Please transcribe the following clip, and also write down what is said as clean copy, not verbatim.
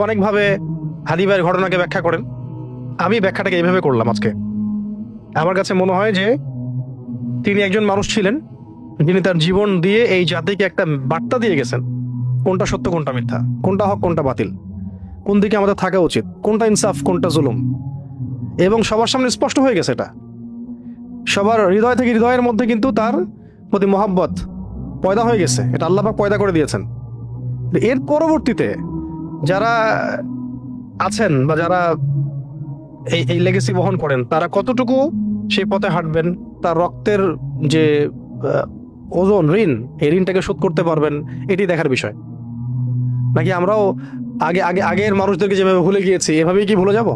অনেকভাবে হাদি ভাইয়ের ঘটনাকে ব্যাখ্যা করেন। আমি ব্যাখ্যাটাকে এইভাবে করলাম আজকে। আমার কাছে মনে হয় যে তিনি একজন মানুষ ছিলেন যিনি তার জীবন দিয়ে এই জাতিকে একটা বার্তা দিয়ে গেছেন, কোনটা সত্য কোনটা মিথ্যা, কোনটা হক কোনটা বাতিল, কোন দিকে আমাদের থাকা উচিত, কোনটা ইনসাফ কোনটা জুলুম। এবং সবার সামনে স্পষ্ট হয়ে গেছে এটা। সবার হৃদয় থেকে হৃদয়ের মধ্যে কিন্তু তার প্রতি মহাব্বত পয়দা হয়ে গেছে, এটা আল্লাহ পাক পয়দা করে দিয়েছেন। এর পরবর্তীতে যারা আছেন বা যারা এই এই লেগেসি বহন করেন, তারা কতটুকু সেই পথে হাঁটবেন, তার রক্তের যে ওজন ঋণ, এই ঋণটাকে শোধ করতে পারবেন, এটি দেখার বিষয়। নাকি আমরাও আগের মানুষদেরকে যেভাবে ভুলে গিয়েছি এভাবেই কি ভুলে যাব?